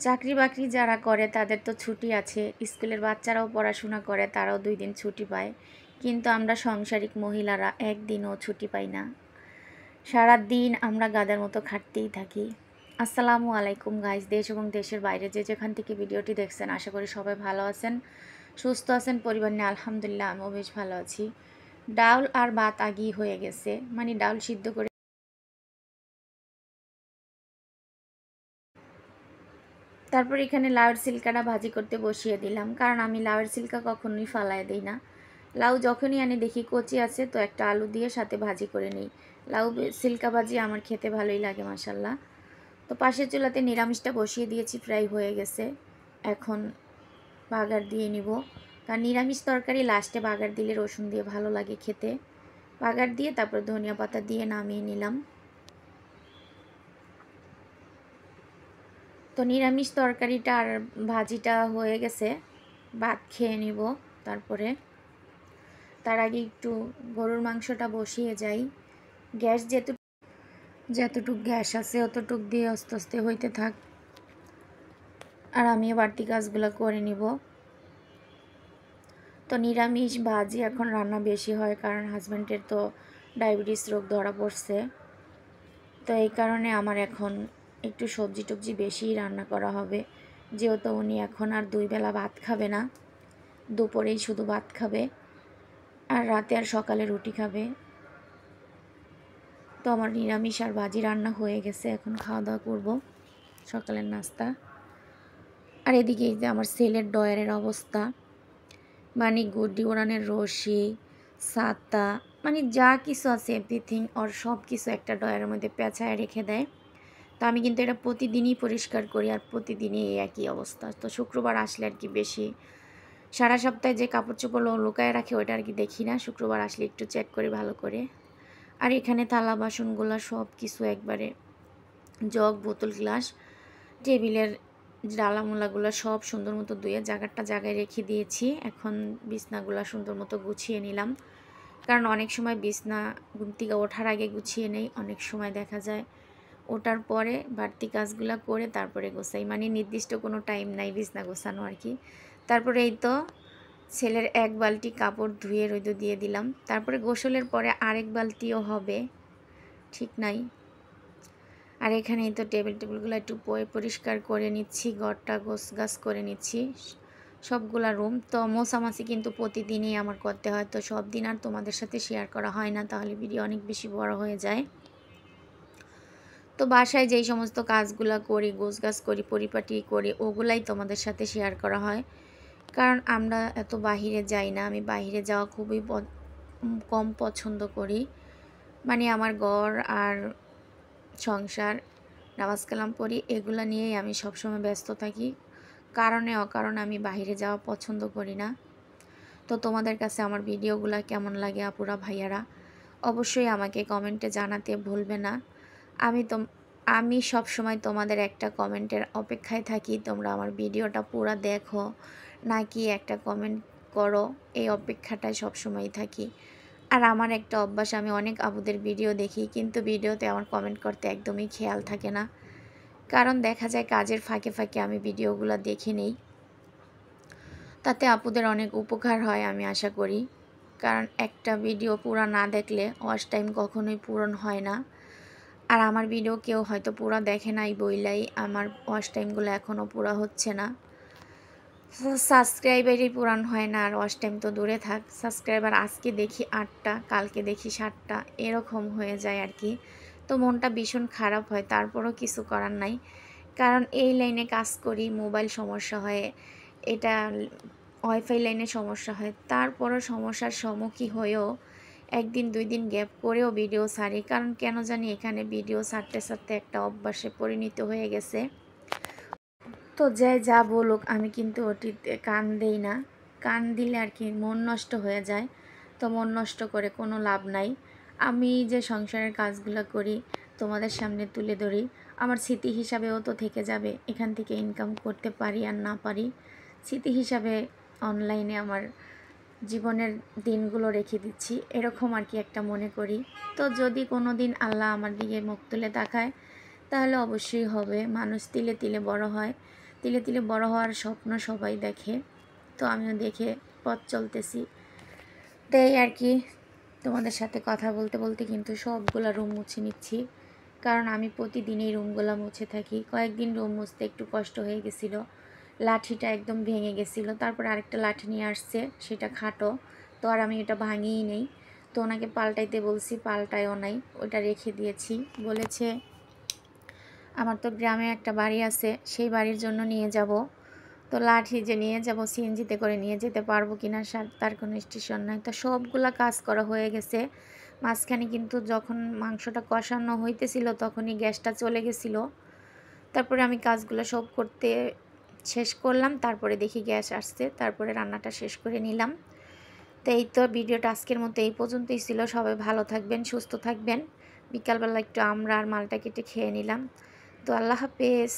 চাকরি বাকরি যারা করে তাদের তো ছুটি আছে, স্কুলের বাচ্চারাও পড়াশোনা করে, তারাও 2 দিন ছুটি পায়। কিন্তু আমরা সংসারিক মহিলারা একদিনও ছুটি পাই না। সারা দিন আমরা গাধার মতো খাটতেই থাকি। আসসালামু আলাইকুম গাইস, দেশ এবং দেশের বাইরে যে যেখান থেকে ভিডিওটি দেখছেন, আশা করি সবাই ভালো আছেন, সুস্থ আছেন, পরিবার নিয়ে আলহামদুলিল্লাহ আমিও বেশ ভালো আছি। ডাউল আর ভাত আগেই হয়ে গেছে, মানে ডাউল সিদ্ধ করে তারপর এখানে লাউয়ের সিল্কাটা ভাজি করতে বসিয়ে দিলাম, কারণ আমি লাউয়ের সিল্কা কখনোই ফালায় দিই না। লাউ যখনই আনি দেখি কচি আছে, তো একটা আলু দিয়ে সাথে ভাজি করে নিই। লাউ সিল্কা ভাজি আমার খেতে ভালোই লাগে মাশাল্লাহ। তো পাশের চুলাতে নিরামিষটা বসিয়ে দিয়েছি, প্রায় হয়ে গেছে। এখন বাগার দিয়ে নিব, কারণ নিরামিষ তরকারি লাস্টে বাগার দিলে রসুন দিয়ে ভালো লাগে খেতে। বাগার দিয়ে তারপর ধনিয়া পাতা দিয়ে নামিয়ে নিলাম। তো নিরামিষ তরকারিটা আর ভাজিটা হয়ে গেছে, ভাত খেয়ে নিব। তারপরে তার আগে একটু গরুর মাংসটা বসিয়ে যাই। গ্যাস যতটুক গ্যাস আছে অতটুক দিয়ে আস্তে আস্তে হইতে থাক, আর আমিও বাড়তি কাজগুলো করে নিব। তো নিরামিষ ভাজি এখন রান্না বেশি হয়, কারণ হাজব্যান্ডের তো ডায়াবেটিস রোগ ধরা পড়ছে। তো এই কারণে আমার এখন একটু সবজি টবজি বেশিই রান্না করা হবে, যেহেতু উনি এখন আর 2 বেলা ভাত খাবে না, দুপুরেই শুধু ভাত খাবে, আর রাতে আর সকালে রুটি খাবে। তো আমার নিরামিষ আর ভাজি রান্না হয়ে গেছে, এখন খাওয়া দাওয়া করবো সকালের নাস্তা। আর এদিকে এই যে আমার ছেলের ডয়ারের অবস্থা, মানে গুড্ডি ওড়ানের রশি, ছাতা, মানে যা কিছু আছে এভরিথিং ওর সব কিছু একটা ডয়ারের মধ্যে পেঁচায় রেখে দেয়। তো আমি কিন্তু এটা প্রতিদিনই পরিষ্কার করি, আর প্রতিদিনই এই একই অবস্থা। তো শুক্রবার আসলে আর কি বেশি, সারা সপ্তাহে যে কাপড় চোপড় লুকায় রাখে ওইটা আর কি দেখি না, শুক্রবার আসলে একটু চেক করি ভালো করে। আর এখানে থালা বাসনগুলো সব কিছু একবারে, জগ বোতল গ্লাস টেবিলের ডালামোলাগুলো সব সুন্দর মতো ধুয়ে জায়গায় রেখে দিয়েছি। এখন বিছনাগুলো সুন্দর মতো গুছিয়ে নিলাম, কারণ অনেক সময় বিছনা ঘুম থেকে ওঠার আগে গুছিয়ে নেই, অনেক সময় দেখা যায় ওঠার পরে বাড়তি কাজগুলো করে তারপরে গোছাই, মানে নির্দিষ্ট কোনো টাইম নাই বিছনা গোছানো আর কি। তারপরে এই তো ছেলের 1 বালতি কাপড় ধুয়ে রোদে দিয়ে দিলাম, তারপরে গোসলের পরে আরেক বালতিও হবে, ঠিক নাই। আর এখানেই তো টেবিলগুলো একটু পরিষ্কার করে নিচ্ছি, ঘরটা গোছগাছ করে নিচ্ছি, সবগুলা রুম। তো মোছামাছি কিন্তু প্রতিদিনই আমার করতে হয়, তো সব দিন আর তোমাদের সাথে শেয়ার করা হয় না, তাহলে ভিডিও অনেক বেশি বড় হয়ে যায়। তো বাসায় যেই সমস্ত কাজগুলো করি, গোছগাছ করি, পরিপাটি করি, ওগুলাই তোমাদের সাথে শেয়ার করা হয়, কারণ আমরা এত বাহিরে যাই না। আমি বাহিরে যাওয়া খুবই কম পছন্দ করি, মানে আমার ঘর আর সংসার, নামাজ কালাম পড়ি, এগুলো নিয়েই আমি সবসময় ব্যস্ত থাকি। কারণে অকারণে আমি বাইরে যাওয়া পছন্দ করি না। তো তোমাদের কাছে আমার ভিডিওগুলো কেমন লাগে আপুরা ভাইয়ারা, অবশ্যই আমাকে কমেন্টে জানাতে ভুলবে না। আমি সব সময় তোমাদের একটা কমেন্টের অপেক্ষায় থাকি, তোমরা আমার ভিডিওটা পুরো দেখো নাকি একটা কমেন্ট করো, এই অপেক্ষাটায় সবসময় থাকি। আর আমার একটা অভ্যাস, আমি অনেক আপুদের ভিডিও দেখি, কিন্তু ভিডিওতে আমার কমেন্ট করতে একদমই খেয়াল থাকে না, কারণ দেখা যায় কাজের ফাঁকে ফাঁকে আমি ভিডিওগুলো দেখে নেই। তাতে আপুদের অনেক উপকার হয় আমি আশা করি, কারণ একটা ভিডিও পুরো না দেখলে ওয়াচ টাইম কখনোই পূরণ হয় না। আর আমার ভিডিও কেউ হয়তো পুরো দেখে নাই বইলাই আমার ওয়াচ টাইমগুলো এখনও পুরো হচ্ছে না। সাবস্ক্রাইবারই পূরণ হয় না, আর ওয়াচ টাইম তো দূরে থাক, সাবস্ক্রাইবার আজকে দেখি 8টা, কালকে দেখি 7টা, এরকম হয়ে যায় আর কি। তো মনটা ভীষণ খারাপ হয়, তারপরও কিছু করার নাই, কারণ এই লাইনে কাজ করি, মোবাইল সমস্যা হয়, এটা ওয়াইফাই লাইনে সমস্যা হয়, তারপরও সমস্যার সম্মুখীন হয়েও 1 দিন 2 দিন গ্যাপ করেও ভিডিও ছাড়ি, কারণ কেন জানি এখানে ভিডিও ছাড়তে ছাড়তে একটা অভ্যাসে পরিণত হয়ে গেছে। তো যা বলুক, আমি কিন্তু ওটিতে কান দেই না, কান দিলে আর কি মন নষ্ট হয়ে যায়। তো মন নষ্ট করে কোনো লাভ নাই। আমি যে সংসারের কাজগুলো করি তোমাদের সামনে তুলে ধরি, আমার স্মৃতি হিসাবেও তো থেকে যাবে, এখান থেকে ইনকাম করতে পারি আর না পারি, স্মৃতি হিসাবে অনলাইনে আমার জীবনের দিনগুলো রেখে দিচ্ছি, এরকম আর কি একটা মনে করি। তো যদি কোনো দিন আল্লাহ আমার দিকে মুখ তুলে তাকায়, তাহলে অবশ্যই হবে, মানুষ তিলে তিলে বড় হয়। তিলে তিলে বড় হওয়ার স্বপ্ন সবাই দেখে, তো আমিও দেখে পথ চলতেছি। তাই আর কি, তোমাদের সাথে কথা বলতে বলতে কিন্তু সবগুলা রুম মুছে নিচ্ছি, কারণ আমি প্রতিদিনই রুমগুলো মুছে থাকি। কয়েকদিন রুম মুছতে একটু কষ্ট হয়ে গেছিলো, লাঠিটা একদম ভেঙে গেছিলো। তারপর আরেকটা লাঠি নিয়ে আসছে, সেটা খাটো, তো আর আমি এটা ভাঙিই নেই। তো ওনাকে পাল্টাইতে বলছি, পাল্টায়ও নাই, ওটা রেখে দিয়েছি। বলেছে আমার তো গ্রামে একটা বাড়ি আছে, সেই বাড়ির জন্য নিয়ে যাব। তো লাঠি যে নিয়ে যাব, সিএনজিতে করে নিয়ে যেতে পারবো কিনা তার কোনো স্টেশন নাই। তো সবগুলা কাজ করা হয়ে গেছে। মাঝখানে কিন্তু যখন মাংসটা কষানো হইতেছিল তখনই গ্যাসটা চলে গেছিলো। তারপরে আমি কাজগুলো সব করতে শেষ করলাম, তারপরে দেখি গ্যাস আসছে, তারপরে রান্নাটা শেষ করে নিলাম। তো এই তো ভিডিওটা আজকের মতো এই পর্যন্তই ছিল। সবাই ভালো থাকবেন, সুস্থ থাকবেন। বিকালবেলা একটু আমরা আর মালটা কেটে খেয়ে নিলাম। তো আল্লাহ হাফেজ।